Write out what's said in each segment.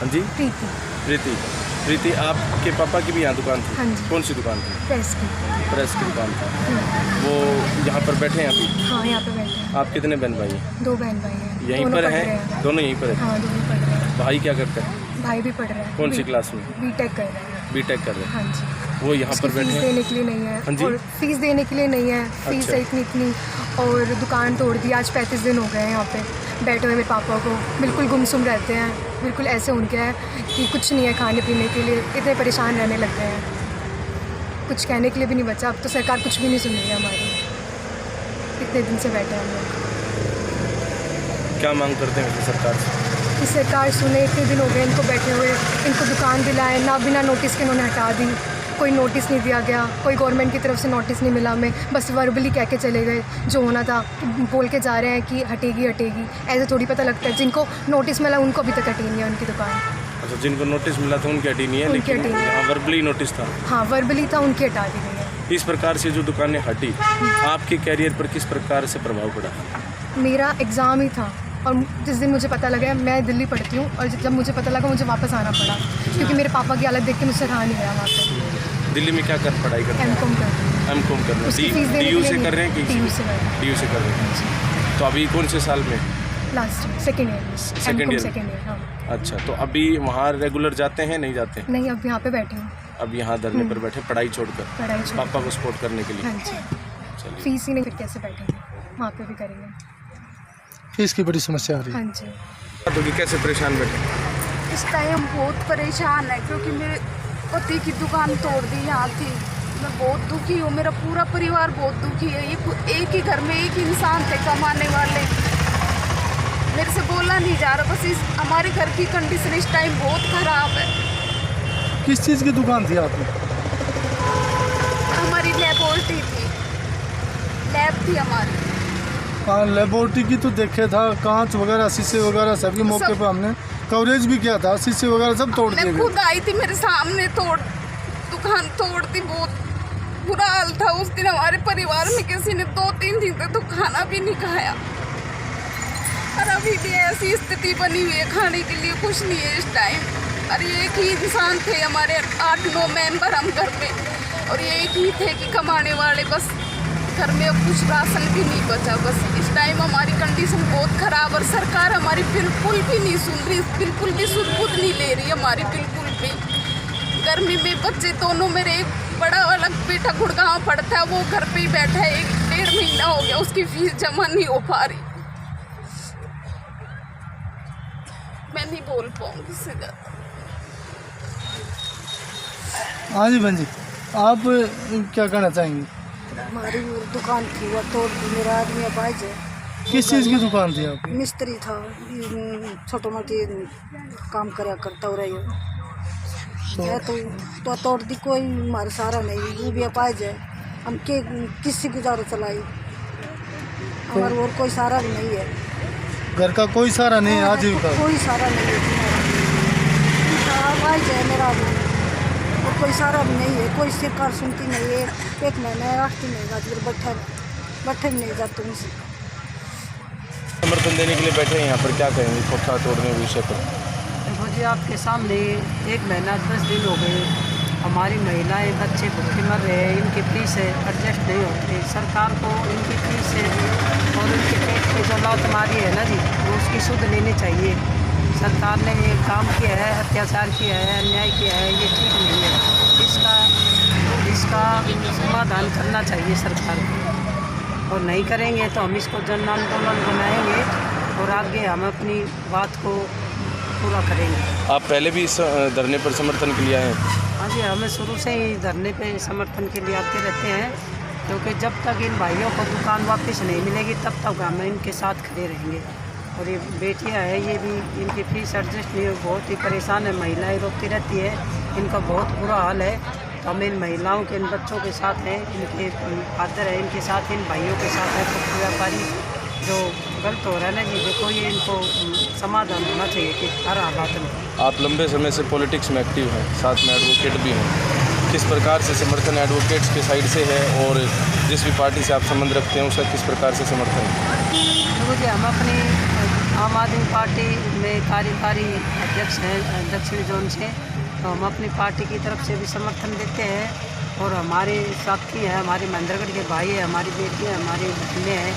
हाँ जी, प्रीति। प्रीति। प्रीति, आपके पापा की भी यहाँ दुकान थी? हाँ जी। कौन सी दुकान थी? प्रेस की। प्रेस की दुकान थी। वो यहाँ पर बैठे हैं अभी? हाँ, यहाँ पे बैठे हैं। आप कितने बहन भाई हैं? 2 बहन भाई हैं। यहीं दोनों पर पढ़ हैं? रहे हैं। दोनों यहीं पर हैं? हाँ, दोनों पढ़ रहे हैं। भाई क्या करते हैं? भाई भी पढ़ रहा है। कौन सी क्लास में? बीटेक कर रहे हैं। बीटेक कर रहे हैं। हाँ जी। वो यहाँ उसकी पर बैठे फीस हैं? देने के लिए नहीं है। हाँ जी? और फीस देने के लिए नहीं है। फीस अच्छा। है इतनी और दुकान तोड़ दी। आज 35 दिन हो गए हैं यहाँ पे बैठे हुए मेरे पापा को। बिल्कुल गुमसुम रहते हैं, बिल्कुल ऐसे उनके हैं कि कुछ नहीं है खाने पीने के लिए। इतने परेशान रहने लग गए हैं, कुछ कहने के लिए भी नहीं बचा। अब तो सरकार कुछ भी नहीं सुन रही है हमारी। इतने दिन से बैठे हैं हम लोग। क्या मांग करते हैं वैसे सरकार से? कि सरकार सुने, इतने दिन हो गए इनको बैठे हुए। इनको दुकान दिलाए ना, बिना नोटिस के इन्होंने हटा दी। कोई नोटिस नहीं दिया गया, कोई गवर्नमेंट की तरफ से नोटिस नहीं मिला हमें। बस वर्बली कह के चले गए, जो होना था बोल के जा रहे हैं कि हटेगी हटेगी। ऐसे थोड़ी पता लगता है, जिनको नोटिस मिला उनको अभी तक हटी नहीं है उनकी दुकान। अच्छा, जिनको नोटिस मिला था उनकी हटी नहीं है, उनकी लेकिन हटी नहीं है। यहाँ वर्बली नोटिस था? हाँ, वर्बली था, उनकी हटा दी गई है। इस प्रकार से जो दुकानें हटी, आपके कैरियर पर किस प्रकार से प्रभाव पड़ा? मेरा एग्ज़ाम ही था और जिस दिन मुझे पता लगा, मैं दिल्ली पढ़ती हूँ, और जब मुझे पता लगा मुझे वापस आना पड़ा, क्योंकि मेरे पापा की हालत देख के मुझसे रहा नहीं गया वहाँ पे। दिल्ली में क्या कर पढ़ाई करते हैं? एमकॉम कर रही हूँ। एमकॉम कर रहे उसकी फीस हैं? देने के DU लिए से नहीं। कर रहे हैं कि DU से कर रहे हैं। DU से कर रहे हैं। तो अभी कौन से साल में? लास्ट सेकेंड ईयर में। Second MCom year. Second year. हाँ। अच्छा, तो अभी वहाँ रेगुलर जाते हैं, नहीं जाते? नहीं, अब यहाँ पे बैठी हूँ। अब यहाँ धरने पर बैठे पढ़ाई छोड़कर, पढ़ाई छोड़। पापा को सपोर्ट करने के लिए? हाँ जी। चलिए। फीस ही नहीं, फिर कैसे बैठेंगे? वहाँ पे भी करेंगे। फीस की बड़ी समस्या आ रही है। हाँ जी। तो कैसे परेशान बैठे? इस टाइम बहुत परेशान है, क्योंकि मेरे पति की दुकान तोड़ दी यहाँ थी। मैं बहुत दुखी हूँ, मेरा पूरा परिवार बहुत दुखी है। ये एक ही घर में एक ही इंसान थे कमाने वाले। मेरे से बोला नहीं जा रहा। बस इस हमारे घर की कंडीशन इस टाइम बहुत ख़राब है। किस चीज़ की दुकान थी आपने? हमारी लेबोरेटरी थी, लैब थी हमारी। हाँ, लेबोरेटरी की तो देखे था, कांच वगैरह शीशे वगैरह सभी मौके पर हमने कवरेज भी किया था। शीशे वगैरह सब तोड़ दिए मैं गए। खुद आई थी, मेरे सामने दुकान तोड़ दी। बहुत बुरा हाल था उस दिन। हमारे परिवार में किसी ने 2-3 दिन तक तो खाना भी नहीं खाया, और अभी भी ऐसी स्थिति बनी हुई है, खाने के लिए कुछ नहीं है इस टाइम। और ये एक ही इंसान थे हमारे, 8-9 मेंबर हम घर में, और ये एक ही थे कि कमाने वाले। बस घर में अब कुछ राशन भी नहीं बचा। बस इस टाइम हमारी कंडीशन बहुत ख़राब, और सरकार हमारी बिल्कुल भी नहीं सुन रही, बिल्कुल भी सुध नहीं ले रही हमारी, बिल्कुल भी। गर्मी में बच्चे दोनों, मेरे एक बड़ा वाला बेटा गुड़गांव पढ़ता है, वो घर पे ही बैठा है। 1-1.5 महीना हो गया, उसकी फीस जमा नहीं हो पा रही। मैं नहीं बोल पाऊंगी इससे ज़्यादा। हाँ जी बहन जी, आप क्या कहना चाहेंगी? हमारी दुकान थी, वो तोड़ दी। मेरा आदमी अपाहिज है। किस चीज़ की दुकान थी आपकी? मिस्त्री था, छोटे मोटे काम कराया करता हो रही है। तो तोड़ दी। कोई हमारा सहारा नहीं, वो भी अपाहिज है। हम किसी गुजारा चलाई, हमारा और कोई सहारा भी नहीं है। घर का कोई सहारा नहीं है आजीविका? कोई सहारा नहीं है। अपाहिज है मेरा आदमी, और कोई सहारा भी नहीं है। कोई सरकार सुनती नहीं है। 1 महीना रास्ते नहीं जाती, बैठे नहीं जाते उनसे। समर्थन देने के लिए बैठे हैं यहाँ पर, क्या कहेंगे खोखा तोड़ने के विषय पर? देखो जी, आपके सामने 1 महीना 10 दिन हो गए, हमारी महिलाएं बच्चे भूखे मर रहे हैं। इनकी फीस है एडजस्ट नहीं होती। सरकार को इनकी फीस है और इनके पेट पे जो लौट मारी है ना जी, वो उसकी सुध लेनी चाहिए। सरकार ने ये काम किया है, अत्याचार किया है, अन्याय किया है, ये ठीक नहीं है। इसका समाधान करना चाहिए सरकार को, और नहीं करेंगे तो हम इसको जन आंदोलन बनाएंगे और आगे हम अपनी बात को पूरा करेंगे। आप पहले भी इस धरने पर समर्थन के लिए आए हैं? हाँ जी, हमें शुरू से ही धरने पे समर्थन के लिए आते रहते हैं, क्योंकि जब तक इन भाइयों को दुकान वापस नहीं मिलेगी तब तक हम इनके साथ खड़े रहेंगे। और ये बेटियां हैं, ये भी इनकी फीस एडजस्ट नहीं हो, बहुत ही परेशान है। महिलाएं रोती रहती है, इनका बहुत बुरा हाल है। तो हम इन महिलाओं के, इन बच्चों के साथ हैं, इनके फादर है इनके साथ, इन भाइयों के साथ है। तो व्यापारी जो गलत हो रहा है ना जी, देखो ये इनको समाधान होना चाहिए कि हर हालात में। आप लंबे समय से पॉलिटिक्स में एक्टिव हैं, साथ में एडवोकेट भी हैं। किस प्रकार से समर्थन एडवोकेट्स के साइड से है, और जिस भी पार्टी से आप संबंध रखते हैं उसका किस प्रकार से समर्थन है? देखो जी, हम अपनी आम आदमी पार्टी में कार्यकारी अध्यक्ष हैं दक्षिण जोन से, तो हम अपनी पार्टी की तरफ से भी समर्थन देते हैं। और हमारे साथी हैं, हमारे महेंद्रगढ़ के भाई हैं, हमारी बेटी हैं, हमारी बहनें हैं,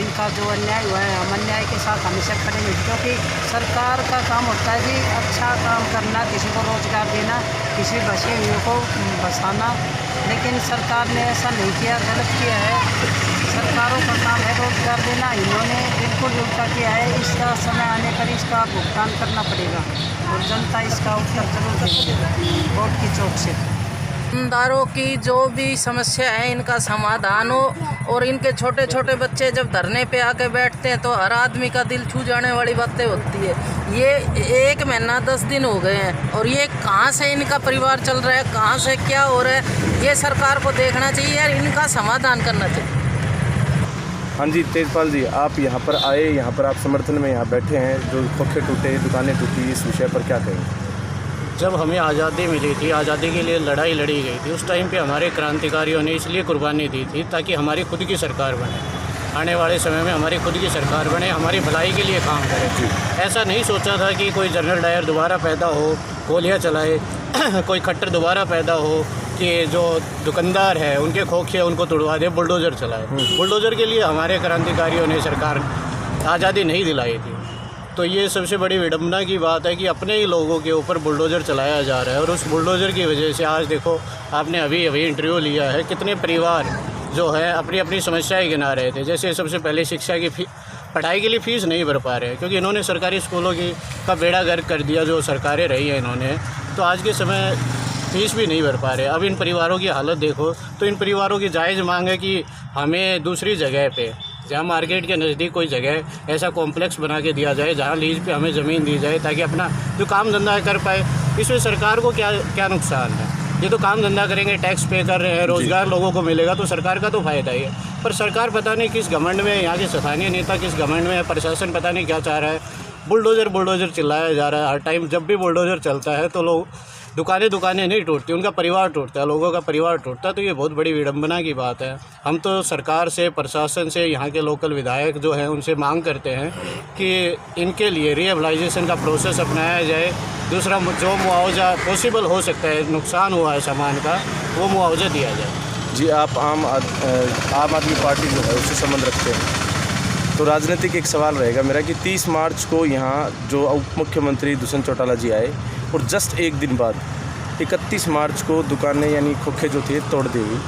इनका जो अन्याय हुआ है हम अन्याय के साथ हमेशा खड़े हैं। क्योंकि सरकार का काम होता है जी अच्छा काम करना, किसी को रोज़गार देना, किसी बसे हुए को बसाना, लेकिन सरकार ने ऐसा नहीं किया, गलत किया है। सरकारों का काम है रोज़गार देना, इन्होंने बिल्कुल उल्टा किया है। इसका समय आने पर इसका भुगतान करना पड़ेगा और जनता इसका उत्तर जरूर देगी वोट की चौक से। दुकानदारों की जो भी समस्या है इनका समाधान हो, और इनके छोटे छोटे बच्चे जब धरने पे आके बैठते हैं तो हर आदमी का दिल छू जाने वाली बातें होती है। ये 1 महीना 10 दिन हो गए हैं और ये कहाँ से इनका परिवार चल रहा है, कहाँ से क्या हो रहा है, ये सरकार को देखना चाहिए और इनका समाधान करना चाहिए। हाँ जी तेजपाल जी, आप यहाँ पर आए, यहाँ पर आप समर्थन में यहाँ बैठे हैं, जो खोखे टूटे, दुकानें टूटी, इस विषय पर क्या कहेंगे? जब हमें आज़ादी मिली थी, आज़ादी के लिए लड़ाई लड़ी गई थी, उस टाइम पे हमारे क्रांतिकारियों ने इसलिए कुर्बानी दी थी ताकि हमारी खुद की सरकार बने, आने वाले समय में हमारी खुद की सरकार बने, हमारी भलाई के लिए काम करे। ऐसा नहीं सोचा था कि कोई जनरल डायर दोबारा पैदा हो, गोलियां चलाए, कोई खट्टर दोबारा पैदा हो, कि जो दुकानदार है उनके खोखे उनको तोड़वा दे, बुलडोज़र चलाए। बुलडोज़र के लिए हमारे क्रांतिकारियों ने सरकार आज़ादी नहीं दिलाई थी। तो ये सबसे बड़ी विडंबना की बात है कि अपने ही लोगों के ऊपर बुलडोज़र चलाया जा रहा है, और उस बुलडोज़र की वजह से आज देखो, आपने अभी इंटरव्यू लिया है, कितने परिवार जो है अपनी अपनी समस्याएं गिना रहे थे। जैसे सबसे पहले शिक्षा की पढ़ाई के लिए फ़ीस नहीं भर पा रहे, क्योंकि इन्होंने सरकारी स्कूलों का बेड़ा गर्क कर दिया, जो सरकारें रही हैं इन्होंने, तो आज के समय फ़ीस भी नहीं भर पा रहे। अब इन परिवारों की हालत देखो, तो इन परिवारों की जायज़ मांग है कि हमें दूसरी जगह पे, जहाँ मार्केट के नज़दीक कोई जगह ऐसा कॉम्प्लेक्स बना के दिया जाए, जहाँ लीज पे हमें ज़मीन दी जाए, ताकि अपना जो काम धंधा कर पाए। इसमें सरकार को क्या नुकसान है? ये तो काम धंधा करेंगे, टैक्स पे कर रहे हैं, रोज़गार लोगों को मिलेगा, तो सरकार का तो फ़ायदा ही है। पर सरकार पता नहीं किस घमंड में है, यहाँ के स्थानीय नेता किस घमंड में है, प्रशासन पता नहीं क्या चाह रहा है। बुलडोज़र चिल्लाया जा रहा है हर टाइम। जब भी बुलडोज़र चलता है तो लोग दुकानें नहीं टूटती, उनका परिवार टूटता है, लोगों का परिवार टूटता है। तो ये बहुत बड़ी विडंबना की बात है। हम तो सरकार से, प्रशासन से, यहाँ के लोकल विधायक जो हैं उनसे मांग करते हैं कि इनके लिए रिहेबिलाइजेशन का प्रोसेस अपनाया जाए। दूसरा, जो मुआवजा पॉसिबल हो सकता है, नुकसान हुआ है सामान का, वो मुआवजा दिया जाए। जी, आप आम आदमी पार्टी जो है उससे संबंध रखते हैं, तो राजनीतिक एक सवाल रहेगा मेरा कि 30 मार्च को यहाँ जो उप मुख्यमंत्री दुष्यंत चौटाला जी आए, और जस्ट एक दिन बाद 31 मार्च को दुकानें यानी खोखे जो थे तोड़ दी गई,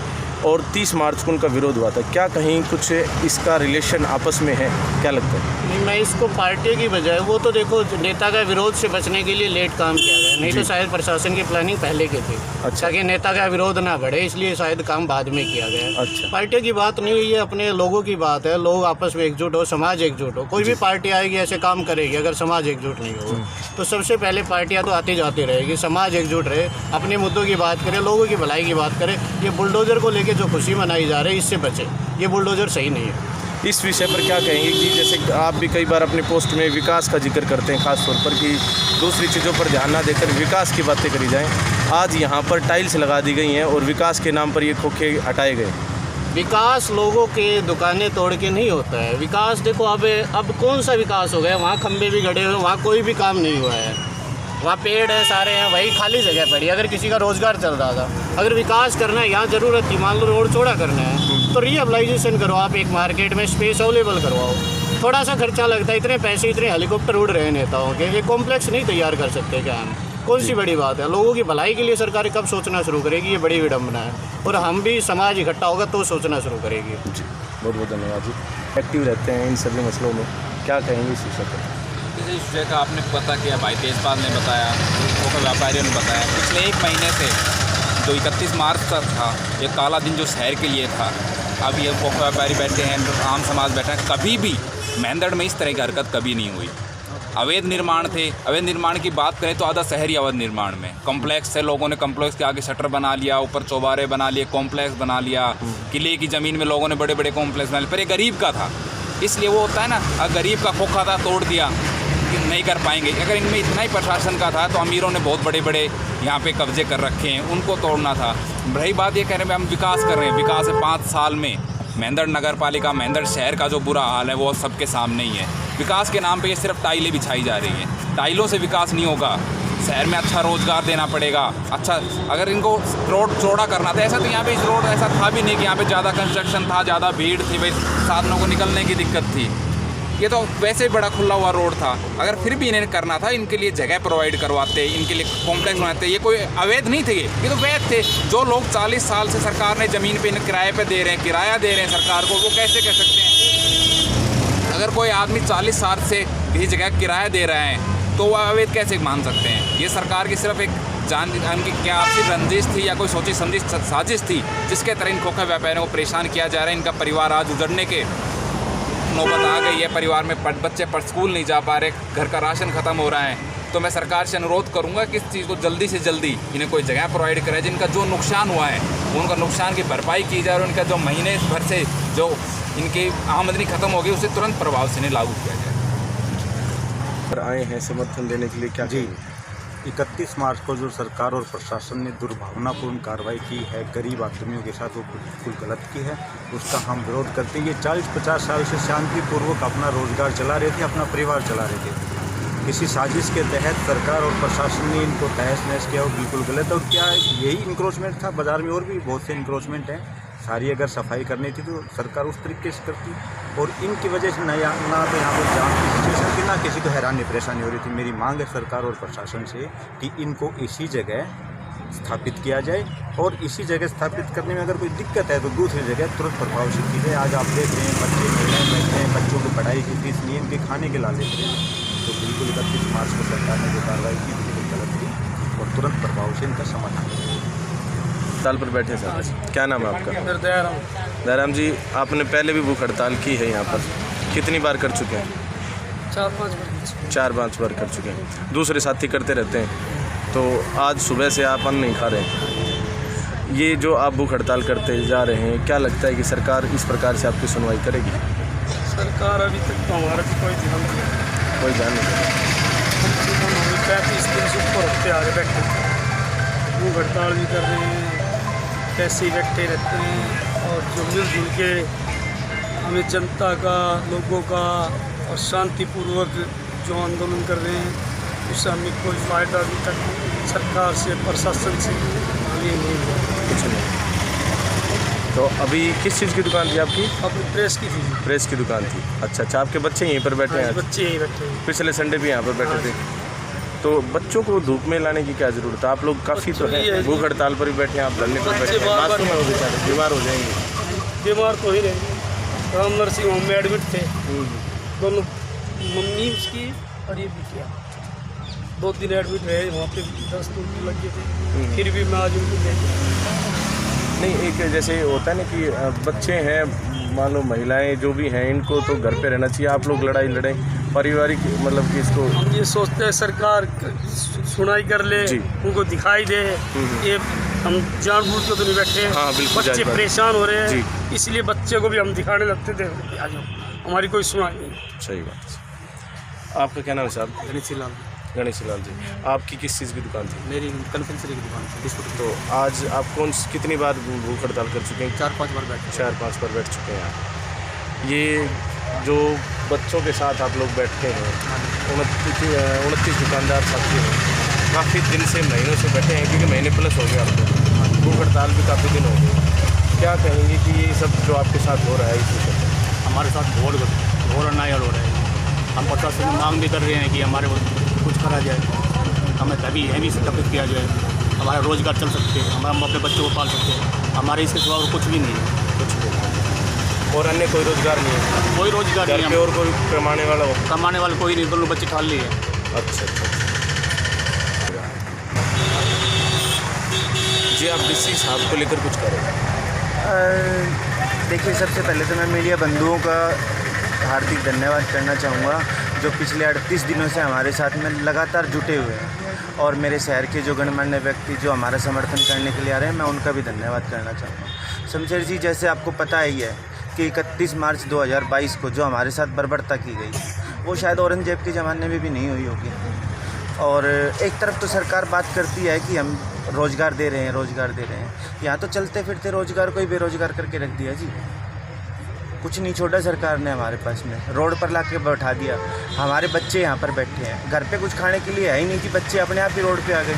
और 30 मार्च को उनका विरोध हुआ था। क्या कहीं कुछ इसका रिलेशन आपस में है, क्या लगता है? नहीं, मैं इसको पार्टी की बजाय, वो तो देखो नेता का विरोध से बचने के लिए लेट काम किया गया, नहीं तो शायद प्रशासन की प्लानिंग पहले की थी। अच्छा, कि नेता का विरोध ना बढ़े, इसलिए शायद काम बाद में किया गया। अच्छा, पार्टी की बात नहीं है, ये अपने लोगों की बात है। लोग आपस में एकजुट हो, समाज एकजुट हो। कोई भी पार्टी आएगी ऐसे काम करेगी, अगर समाज एकजुट नहीं हो तो सबसे पहले पार्टियाँ तो आती जाती रहेगी। समाज एकजुट रहे, अपने मुद्दों की बात करे, लोगों की भलाई की बात करे। ये बुलडोज़र को लेके जो खुशी मनाई जा रही है, इससे बचे। ये बुलडोज़र सही नहीं है। इस विषय पर क्या कहेंगे कि जैसे आप भी कई बार अपने पोस्ट में विकास का जिक्र करते हैं, खास तौर पर कि दूसरी चीज़ों पर ध्यान ना देकर विकास की बातें करी जाएं। आज यहाँ पर टाइल्स लगा दी गई हैं और विकास के नाम पर ये खोखे हटाए गए। विकास लोगों के दुकानें तोड़ के नहीं होता है। विकास देखो, अब कौन सा विकास हो गया? वहाँ खंबे भी गड़े हुए, वहाँ कोई भी काम नहीं हुआ है। वहाँ पेड़ है सारे हैं, वही खाली जगह पड़ी। अगर किसी का रोज़गार चल रहा था, अगर विकास करना है, यहाँ ज़रूरत थी, मान लो रोड चौड़ा करना है, तो रिहेबिलाइजेशन करो। आप एक मार्केट में स्पेस अवेलेबल करवाओ। थोड़ा सा खर्चा लगता है, इतने पैसे, इतने हेलीकॉप्टर उड़ रहे हैं नेताओं के, ये कॉम्प्लेक्स नहीं तैयार कर सकते क्या हम? कौन सी बड़ी बात है? लोगों की भलाई के लिए सरकार कब सोचना शुरू करेगी? ये बड़ी विडंबना है। और हम भी, समाज इकट्ठा होगा तो सोचना शुरू करेगी। जी, बहुत बहुत धन्यवाद जी। एक्टिव रहते हैं इन सभी मसलों में, क्या कहेंगे इस विषय पर? इस विषय का आपने पता किया, भाई तेजपाल ने बताया, खोखा व्यापारियों ने बताया। पिछले 1 महीने से जो 31 मार्च तक था, ये काला दिन जो शहर के लिए था, अब ये खोखा व्यापारी बैठे हैं, आम समाज बैठा है। कभी भी मेहंदड़ में इस तरह की हरकत कभी नहीं हुई। अवैध निर्माण थे। अवैध निर्माण की बात करें तो आधा शहर ही अवैध निर्माण में। कॉम्प्लेक्स है, लोगों ने कॉम्प्लेक्स के आगे शटर बना लिया, ऊपर चौबारे बना लिए, कॉम्प्लेक्स बना लिया। किले की ज़मीन में लोगों ने बड़े बड़े कॉम्प्लेक्स बना लिए। पर ये गरीब का था, इसलिए वो होता है ना, गरीब का खोखा था, तोड़ दिया, नहीं कर पाएंगे। अगर इनमें इतना ही प्रशासन का था तो अमीरों ने बहुत बड़े बड़े यहाँ पे कब्जे कर रखे हैं, उनको तोड़ना था। रही बात ये कह रहे हैं हम विकास कर रहे हैं, विकास है 5 साल में मेहंदड़ नगर पालिका, मेहंदड़ शहर का जो बुरा हाल है वो सबके सामने ही है। विकास के नाम पे ये सिर्फ टाइलें बिछाई जा रही हैं। टाइलों से विकास नहीं होगा। शहर में अच्छा रोज़गार देना पड़ेगा। अच्छा, अगर इनको रोड चौड़ा करना था, ऐसा तो यहाँ पे इस रोड ऐसा था भी नहीं कि यहाँ पे ज़्यादा कंस्ट्रक्शन था, ज़्यादा भीड़ थी, भाई साधनों को निकलने की दिक्कत थी। ये तो वैसे ही बड़ा खुला हुआ रोड था। अगर फिर भी इन्हें करना था, इनके लिए जगह प्रोवाइड करवाते, इनके लिए कॉम्प्लेक्स बनाते। ये कोई अवैध नहीं थे, ये तो वैध थे। जो लोग 40 साल से सरकार ने ज़मीन पे इन्हें किराए पे दे रहे हैं, किराया दे रहे हैं सरकार को, वो कैसे कह सकते हैं? अगर कोई आदमी 40 साल से किसी जगह किराया दे रहा है तो वह अवैध कैसे मान सकते हैं? ये सरकार की सिर्फ एक की क्या आपसी रंजिश थी या कोई सोची समझी साजिश थी, जिसके तरह इन खोखा व्यापारियों को परेशान किया जा रहा है। इनका परिवार आज उजड़ने के नौबत आ गई है। परिवार में बच्चे स्कूल नहीं जा पा रहे, घर का राशन ख़त्म हो रहा है। तो मैं सरकार से अनुरोध करूंगा कि इस चीज़ को जल्दी से जल्दी इन्हें कोई जगह प्रोवाइड करे, जिनका जो नुकसान हुआ है उनका नुकसान की भरपाई की जाए, और इनका जो महीने भर से जो इनकी आमदनी ख़त्म हो गई उसे तुरंत प्रभाव से लागू किया जाए। आए हैं समर्थन देने के लिए, क्या जी 31 मार्च को जो सरकार और प्रशासन ने दुर्भावनापूर्ण कार्रवाई की है गरीब आदमियों के साथ, वो बिल्कुल गलत की है। उसका हम विरोध करते हैं। ये 40-50 साल से शांतिपूर्वक अपना रोजगार चला रहे थे, अपना परिवार चला रहे थे। किसी साजिश के तहत सरकार और प्रशासन ने इनको तहस नहस किया, वो बिल्कुल गलत है। और क्या यही इंक्रोचमेंट था? बाज़ार में और भी बहुत से इंक्रोचमेंट हैं। सारी अगर सफाई करनी थी तो सरकार उस तरीके से करती, और इनकी वजह से ना तो यहाँ पर जाम की सिचुएशन थी, ना किसी को हैरानी परेशानी हो रही थी। मेरी मांग है सरकार और प्रशासन से कि इनको इसी जगह स्थापित किया जाए, और इसी जगह स्थापित करने में अगर कोई दिक्कत है तो दूसरी जगह तुरंत प्रभाव से की जाए। आज आप देख रहे हैं बच्चे महिलाएं बैठे हैं, बच्चों की पढ़ाई की फीस नहीं है, इनके खाने के लाले थे। तो बिल्कुल 31 मार्च को सरकार ने जो कार्रवाई की बिल्कुल गलत थी, और तुरंत प्रभाव से इनका समाधान किया। हड़ताल पर बैठे सर, क्या नाम है आपका? दयाराम जी, आपने पहले भी भूख हड़ताल की है यहाँ पर, कितनी बार कर चुके हैं? 4-5 बार कर चुके हैं। दूसरे साथी करते रहते हैं, तो आज सुबह से आप अन्न नहीं खा रहे हैं। ये जो आप भूख हड़ताल करते जा रहे हैं, क्या लगता है कि सरकार इस प्रकार से आपकी सुनवाई करेगी? सरकार अभी तक तो हमारा भी कोई ध्यान नहीं, कोई ध्यान नहीं देगा। 35 दिन से ऊपर हफ्ते आगे बैठे भूख हड़ताल भी कर रहे हैं, कैसे बैठे रहते हैं, और जो मिलजुल के हमें जनता का, लोगों का और शांतिपूर्वक जो आंदोलन कर रहे हैं, उससे हमें कोई फ़ायदा अभी तक सरकार से, प्रशासन से हमें नहीं हुआ। कुछ नहीं। तो अभी किस चीज़ की दुकान थी आपकी? अपनी प्रेस की थी। प्रेस की दुकान थी। अच्छा, आपके बच्चे यहीं पर बैठे हैं? बच्चे यहीं बैठे हैं। पिछले संडे भी यहाँ पर बैठे थे। तो बच्चों को धूप में लाने की क्या ज़रूरत है? आप लोग काफ़ी तो है, भूख हड़ताल पर भी बैठे हैं, आप धरने पर बैठे हैं, मासूम है वो बेचारे, बीमार हो जाएंगे। बीमार तो ही रहेंगे। राम नरसिंह होम में एडमिट थे, दोनों मम्मी उसकी और ये बिटिया 2 दिन एडमिट रहे वहाँ पे, 10 दिन लगे थे। फिर भी मैं आज उनको नहीं, एक जैसे होता है ना कि बच्चे हैं, मान लो महिलाएं जो भी हैं, इनको तो घर पे रहना चाहिए। आप लोग लड़ाई लड़े पारिवारिक, मतलब कि इसको हम ये सोचते हैं सरकार सुनाई कर ले, उनको दिखाई दे। ये हम जानबूझ के तो नहीं बैठे। हाँ, बिल्कुल। बच्चे परेशान हो रहे हैं, इसलिए बच्चे को भी हम दिखाने लगते थे, आ जाओ, हमारी कोई सुनाई नहीं। सही बात। आपका क्या नाम है साहब? गणेश लाल जी। आपकी किस चीज़ की दुकान थी? मेरी कन्फेक्शनरी की दुकान थी, बिस्कुट। तो आज आप कितनी बार भूख हड़ताल कर चुके हैं? 4-5 बार बैठ 4-5 बार बैठ चुके हैं आप। ये जो बच्चों के साथ आप लोग बैठते हैं, 29 दुकानदार साथी हैं, काफ़ी दिन से, महीनों से बैठे हैं, क्योंकि महीने प्लस हो गया आपको, भूख हड़ताल भी काफ़ी दिन हो गए। क्या कहेंगे कि ये सब जो आपके साथ हो रहा है, इसी से हमारे साथ घोर अन्याय हो रहा है। हम प्रशासन से मांग भी कर रहे हैं कि हमारे कुछ करा जाए, हमें तभी हमें स्थापित किया जाए, हमारा रोज़गार चल सकते हैं, हम अपने बच्चों को पाल सकते हैं। हमारे इसके सिवा और कुछ भी नहीं है, कुछ भी। और अन्य कोई रोज़गार नहीं है? कोई रोज़गार नहीं है। और कोई कमाने वाला हो? कमाने वाला कोई नहीं, दोनों बच्चे ठाल लिए। अच्छा। जी, आप किसी साहब को लेकर कुछ करें? देखिए, सबसे पहले तो मैं मीडिया बंधुओं का हार्दिक धन्यवाद करना चाहूँगा, जो पिछले 38 दिनों से हमारे साथ में लगातार जुटे हुए हैं, और मेरे शहर के जो गणमान्य व्यक्ति जो हमारा समर्थन करने के लिए आ रहे हैं, मैं उनका भी धन्यवाद करना चाहूँगा। शमशेर जी, जैसे आपको पता ही है कि 31 मार्च 2022 को जो हमारे साथ बर्बरता की गई, वो शायद औरंगजेब के ज़माने में भी नहीं हुई होगी। और एक तरफ तो सरकार बात करती है कि हम रोज़गार दे रहे हैं, रोज़गार दे रहे हैं, यहाँ तो चलते फिरते रोज़गार कोई बेरोज़गार करके रख दिया जी। कुछ नहीं छोड़ा सरकार ने हमारे पास में, रोड पर ला के बैठा दिया। हमारे बच्चे यहाँ पर बैठे हैं, घर पे कुछ खाने के लिए है ही नहीं कि बच्चे अपने आप ही रोड पे आ गए।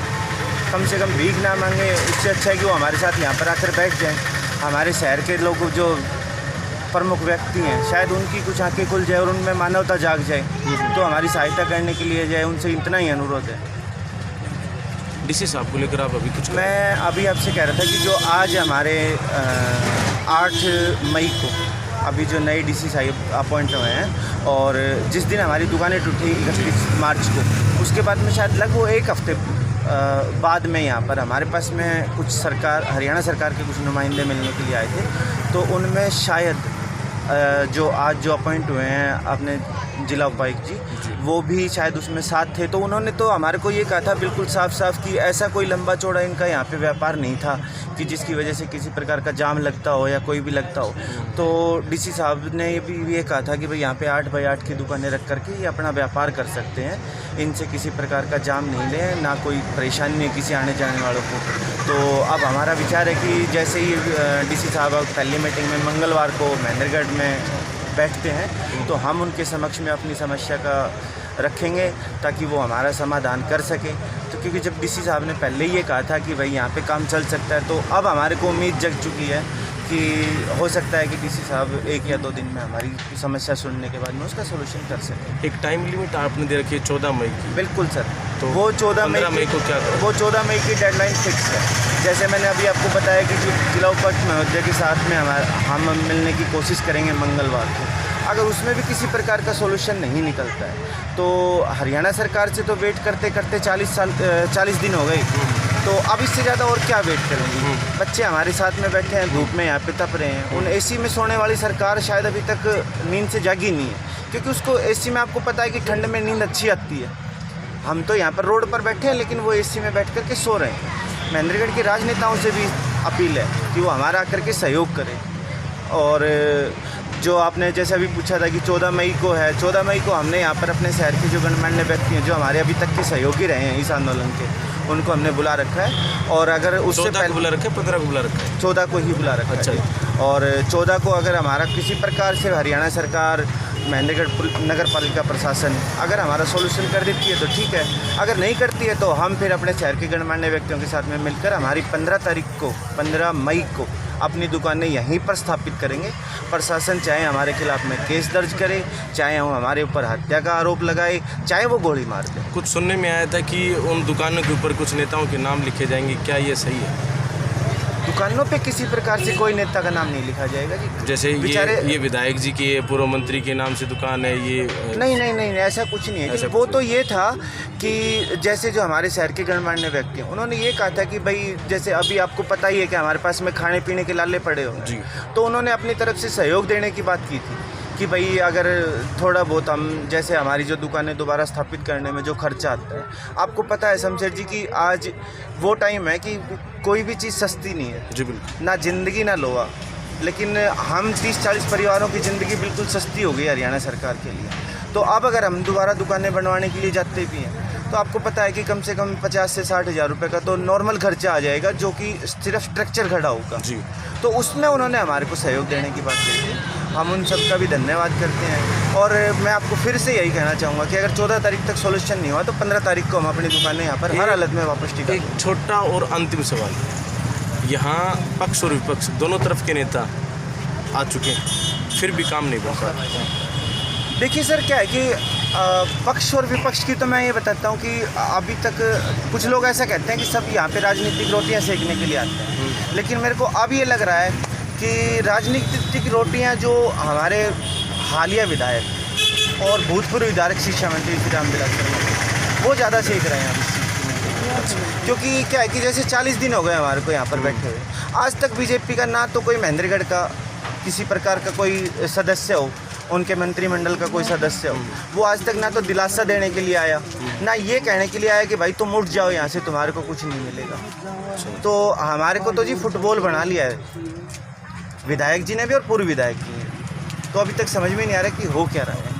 कम से कम भीख ना मांगे, इससे अच्छा है कि वो हमारे साथ यहाँ पर आकर बैठ जाएं। हमारे शहर के लोग जो प्रमुख व्यक्ति हैं, शायद उनकी कुछ आंखें खुल जाए और उनमें मानवता जाग जाए, तो हमारी सहायता करने के लिए जाए, उनसे इतना ही अनुरोध है। डीसी साहब को लेकर आप अभी कुछ मैं अभी आपसे कह रहा था कि जो आज हमारे 8 मई को अभी जो नए डीसी साहब अपॉइंट हुए हैं और जिस दिन हमारी दुकानें टूटी 31 मार्च को, उसके बाद में शायद लगभग 1 हफ्ते बाद में यहाँ पर हमारे पास में कुछ हरियाणा सरकार के कुछ नुमाइंदे मिलने के लिए आए थे। तो उनमें शायद जो आज जो अपॉइंट हुए हैं अपने जिला उपायुक्त जी, वो भी शायद उसमें साथ थे। तो उन्होंने तो हमारे को ये कहा था बिल्कुल साफ साफ कि ऐसा कोई लंबा चौड़ा इनका यहाँ पे व्यापार नहीं था कि जिसकी वजह से किसी प्रकार का जाम लगता हो या कोई भी लगता हो। तो डीसी साहब ने भी ये कहा था कि भाई यहाँ पे 8 बाई 8 की दुकानें रख करके ये अपना व्यापार कर सकते हैं, इनसे किसी प्रकार का जाम नहीं लें, ना कोई परेशानी नहीं किसी आने जाने वालों को। तो अब हमारा विचार है कि जैसे ही डीसी साहब पहली मीटिंग में मंगलवार को महेंद्रगढ़ में बैठते हैं तो हम उनके समक्ष में अपनी समस्या का रखेंगे ताकि वो हमारा समाधान कर सके। तो क्योंकि जब डीसी साहब ने पहले ही ये कहा था कि भाई यहाँ पे काम चल सकता है, तो अब हमारे को उम्मीद जग चुकी है कि हो सकता है कि डीसी साहब 1 या 2 दिन में हमारी समस्या सुनने के बाद में उसका सोल्यूशन कर सकें। एक टाइम लिमिट आपने दे रखी है 14 मई की। बिल्कुल सर, तो वो 14 मई को क्या करें? वो 14 मई की डेडलाइन फिक्स है। जैसे मैंने अभी आपको बताया कि जिला उपायुक्त महोदय के साथ में हम मिलने की कोशिश करेंगे मंगलवार को। अगर उसमें भी किसी प्रकार का सोल्यूशन नहीं निकलता है तो हरियाणा सरकार से तो वेट करते करते 40 दिन हो गए, तो अब इससे ज़्यादा और क्या वेट करेंगे। बच्चे हमारे साथ में बैठे हैं, धूप में यहाँ पे तप रहे हैं। उन एसी में सोने वाली सरकार शायद अभी तक नींद से जागी नहीं है, क्योंकि उसको एसी में आपको पता है कि ठंड में नींद अच्छी आती है। हम तो यहाँ पर रोड पर बैठे हैं लेकिन वो एसी में बैठ कर के सो रहे हैं। महेंद्रगढ़ के राजनेताओं से भी अपील है कि वो हमारा आकर के सहयोग करें। और जो आपने जैसे अभी पूछा था कि 14 मई को है, 14 मई को हमने यहाँ पर अपने शहर के जो गणमान्य व्यक्ति हैं जो हमारे अभी तक के सहयोगी रहे हैं इस आंदोलन के, उनको हमने बुला रखा है। और अगर उससे पहले बुला रखा है, 15 को बुला रखा है, 14 को ही बुला रखा है। अच्छा। और 14 को अगर हमारा किसी प्रकार से हरियाणा सरकार, महेंद्रगढ़ नगर पालिका प्रशासन अगर हमारा सोल्यूशन कर देती है तो ठीक है, अगर नहीं करती है तो हम फिर अपने शहर के गणमान्य व्यक्तियों के साथ में मिलकर हमारी 15 मई को अपनी दुकानें यहीं पर स्थापित करेंगे। प्रशासन चाहे हमारे खिलाफ में केस दर्ज करे, चाहे वो हमारे ऊपर हत्या का आरोप लगाए, चाहे वो गोली मार दे। कुछ सुनने में आया था कि उन दुकानों के ऊपर कुछ नेताओं के नाम लिखे जाएंगे, क्या ये सही है? दुकानों पे किसी प्रकार से कोई नेता का नाम नहीं लिखा जाएगा जी। जैसे ये विधायक जी की, पूर्व मंत्री के नाम से दुकान है ये? नहीं, ऐसा कुछ नहीं है। वो तो ये था कि जैसे जो हमारे शहर के गणमान्य व्यक्ति हैं उन्होंने ये कहा था कि भाई जैसे अभी आपको पता ही है कि हमारे पास में खाने पीने के लाले पड़े होंगे, तो उन्होंने अपनी तरफ से सहयोग देने की बात की थी कि भाई अगर थोड़ा बहुत हम जैसे हमारी जो दुकानें दोबारा स्थापित करने में जो खर्चा आता है, आपको पता है शमशेर जी कि आज वो टाइम है कि कोई भी चीज़ सस्ती नहीं है जी, बिल्कुल। ना जिंदगी ना लोहा, लेकिन हम 30-40 परिवारों की ज़िंदगी बिल्कुल सस्ती हो गई हरियाणा सरकार के लिए। तो अब अगर हम दोबारा दुकानें बनवाने के लिए जाते भी हैं तो आपको पता है कि कम से कम 50 से 60 हज़ार रुपये का तो नॉर्मल खर्चा आ जाएगा, जो कि सिर्फ स्ट्रक्चर खड़ा होगा जी। तो उसमें उन्होंने हमारे को सहयोग देने की बात कही थी, हम उन सब का भी धन्यवाद करते हैं। और मैं आपको फिर से यही कहना चाहूँगा कि अगर 14 तारीख तक सोल्यूशन नहीं हुआ तो 15 तारीख को हम अपनी दुकानें यहाँ पर हर हालत में वापस टिका। एक छोटा और अंतिम सवाल, यहाँ पक्ष और विपक्ष दोनों तरफ के नेता आ चुके हैं, फिर भी काम नहीं बन रहा। देखिए सर, क्या है कि पक्ष और विपक्ष की तो मैं ये बताता हूँ कि अभी तक कुछ लोग ऐसा कहते हैं कि सब यहाँ पे राजनीतिक रोटियाँ सेकने के लिए आते हैं, लेकिन मेरे को अब ये लग रहा है कि राजनीतिक रोटियाँ जो हमारे हालिया विधायक और भूतपूर्व विधायक शिक्षा मंत्री श्री रामविलास शर्मा वो ज़्यादा सेक रहे हैं अभी। क्योंकि क्या है कि जैसे 40 दिन हो गए हमारे को यहाँ पर बैठे हुए, आज तक बीजेपी का ना तो कोई महेंद्रगढ़ का किसी प्रकार का कोई सदस्य हो, उनके मंत्रिमंडल का कोई सदस्य हो, वो आज तक ना तो दिलासा देने के लिए आया, ना ये कहने के लिए आया कि भाई तुम उठ जाओ यहाँ से, तुम्हारे को कुछ नहीं मिलेगा। तो हमारे को तो जी फुटबॉल बना लिया है विधायक जी ने भी और पूर्व विधायक जी ने, तो अभी तक समझ में नहीं आ रहा कि हो क्या रहा है।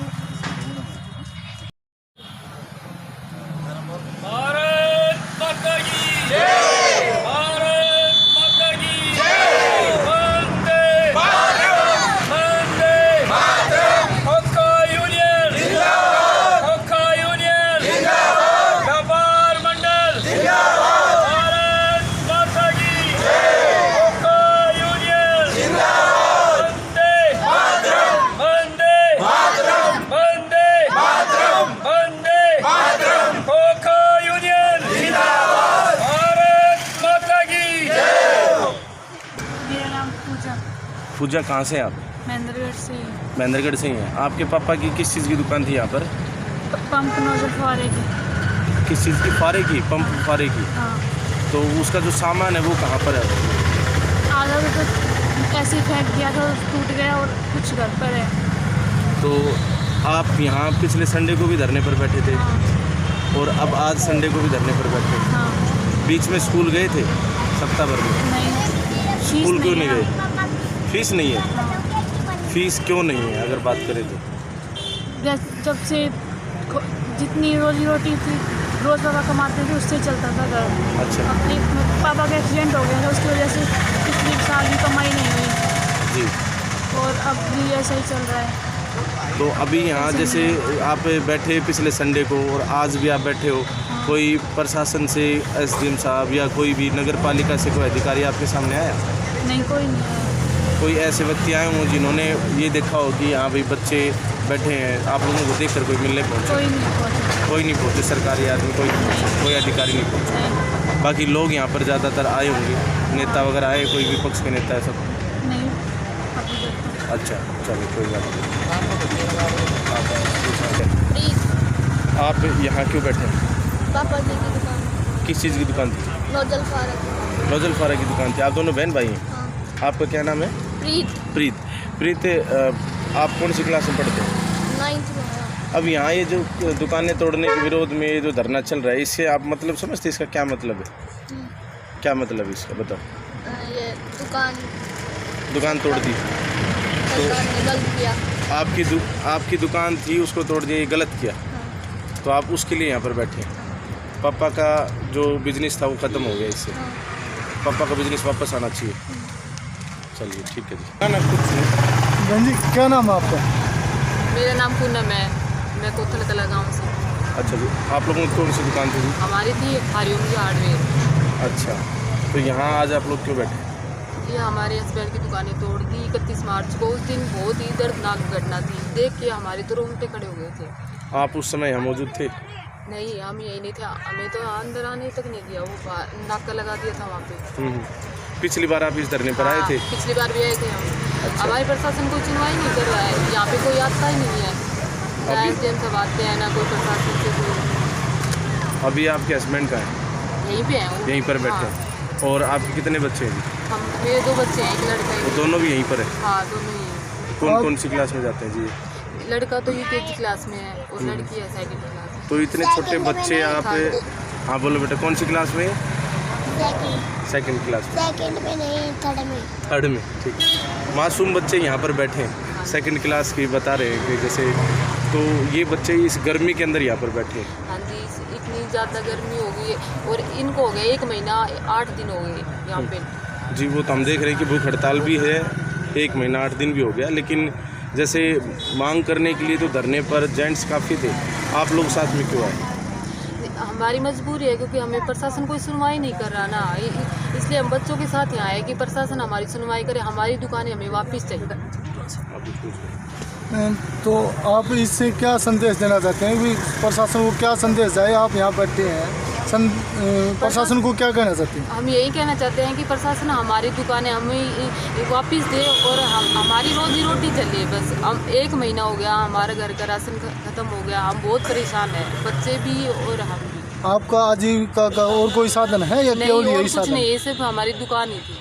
पूजा कहाँ से हैं आप? महेंद्रगढ़ से महेंद्रगढ़ से ही हैं। आपके पापा की किस चीज़ की दुकान थी यहाँ पर? पंप नोजल फुहारे की। किस चीज़ की? फारे की, पंप फारे की। हाँ, तो उसका जो सामान है वो कहाँ पर है? आधा तो ऐसे ही फेंक दिया था, टूट गया और कुछ घर पर है। तो आप यहाँ पिछले संडे को भी धरने पर बैठे थे और अब आज संडे को भी धरने पर बैठे। हाँ, बीच में स्कूल गए थे सप्ताह भर में? नहीं, स्कूल क्यों नहीं है। गए? फीस नहीं है? फीस क्यों नहीं है अगर बात करें तो? जब से जितनी रोजी रोटी थी रोज़ पापा कमाते थे उससे चलता था घर। अच्छा। अपने पापा का एक्सीडेंट हो गया था, उसकी वजह से पिछले साल भी कमाई नहीं हुई जी। और अब भी ऐसा ही चल रहा है। तो अभी यहाँ जैसे आप बैठे पिछले संडे को और आज भी आप बैठे हो, कोई प्रशासन से एसडीएम साहब या कोई भी नगर पालिका से कोई अधिकारी आपके सामने आया? नहीं, कोई नहीं आया। कोई ऐसे व्यक्ति आए हों जिन्होंने ये देखा हो कि हाँ भाई बच्चे बैठे हैं, आप लोगों को देखकर कोई मिलने पहुँचे? कोई नहीं पहुंचा। कोई नहीं पहुँचे, सरकारी आदमी कोई अधिकारी नहीं पहुँचे। बाकी लोग यहाँ पर ज़्यादातर आए होंगे, नेता वगैरह आए, कोई विपक्ष के नेता है सब? नहीं, अभी तक। अच्छा, चलो कोई बात नहीं। आप यहाँ क्यों बैठे? पापा जी की दुकान। किस चीज़ की दुकान थी? नोजल फुहारे। नोजल फारा की दुकान थी। आप दोनों बहन भाई हैं? हाँ। आपका क्या नाम है? प्रीत। प्रीत, आप कौन सी क्लास में पढ़ते हैं? 9th में। अब यहाँ ये जो दुकानें तोड़ने के विरोध में ये जो धरना चल रहा है, इससे आप मतलब समझते इसका क्या मतलब है? क्या मतलब है इसका, बताओ। ये दुकान तोड़ दी सरकार ने गलत किया। आपकी दुकान थी, उसको तोड़ दिया, ये गलत किया। तो आप उसके लिए यहाँ पर बैठे हैं। पापा का जो बिजनेस था वो ख़त्म हो गया इससे। पापा का बिजनेस वापस आना चाहिए। चलिए ठीक है जी। ना कुछ बहन जी, क्या नाम है आपका? मेरा नाम पूनम है, मैं कोथल कला गाँव से। अच्छा जी। आप लोगों की कौन सी दुकान थी? हमारी थी हरिओम की हार्डवेयर। अच्छा, तो यहाँ आज आप लोग क्यों बैठे? ये हमारे हस्बैंड की दुकानें तोड़ दी 31 मार्च को। उस दिन बहुत ही दर्दनाक घटना थी, देख के हमारे तो रोंगटे खड़े हो गए थे। आप उस समय यहाँ मौजूद थे? नहीं, हम यही नहीं थे, हमें तो अंदर आने तक नहीं दिया। वो नाका लगा दिया था वहाँ पे। पिछली बार आप इस धरने पर आए थे? पिछली बार भी आए थे हम। हमारे प्रशासन कोई सुनवाई नहीं कर रहा है, यहाँ पे कोई आता ही नहीं है। ना एसडीएम सब आते हैं, ना कोई प्रशासन से कोई। अभी आपके हस्बैंड का है? यहीं पे हैं, यहीं पर बैठे हैं। और आपके कितने बच्चे हैं? मेरे 2 बच्चे हैं, एक लड़का वो दोनों भी यहीं पर है? हाँ, दोनों ही। कौन सी क्लास में जाते हैं जी? लड़का तो यूकेजी क्लास में है और लड़की है 2nd क्लास में। तो इतने छोटे बच्चे आप, हाँ बोलो बेटा, कौन सी क्लास में? 2nd क्लास में। 2nd में नहीं, 3rd में। 3rd में, ठीक है। मासूम बच्चे यहाँ पर बैठे हैं, 2nd क्लास की बता रहे हैं कि जैसे, तो ये बच्चे इस गर्मी के अंदर यहाँ पर बैठे हैं। हाँ जी, इतनी ज़्यादा गर्मी हो गई है और इनको हो गया 1 महीना 8 दिन हो गए यहाँ पे। जी, वो तो हम देख रहे हैं कि भूख हड़ताल भी है, 1 महीना 8 दिन भी हो गया, लेकिन जैसे मांग करने के लिए तो धरने पर जेंट्स काफ़ी थे, आप लोग साथ में क्यों आए? हमारी मजबूरी है क्योंकि हमें प्रशासन कोई सुनवाई नहीं कर रहा ना, इसलिए हम बच्चों के साथ यहाँ आए कि प्रशासन हमारी सुनवाई करे, हमारी दुकानें हमें वापस चाहिए। तो आप इससे क्या संदेश देना चाहते हैं कि प्रशासन को क्या संदेश जाए? आप यहाँ बैठे हैं, प्रशासन को क्या कहना चाहते हैं? हम यही कहना चाहते हैं कि प्रशासन हमारी दुकानें हमें वापस दे और हमारी रोजी रोटी चले। बस हम 1 महीना हो गया, हमारे घर का राशन ख़त्म हो गया, हम बहुत परेशान हैं, बच्चे भी और हम भी। आपका आजीविका का और कोई साधन है या केवल यही साधन? कुछ नहीं, ये सिर्फ हमारी दुकान ही थी।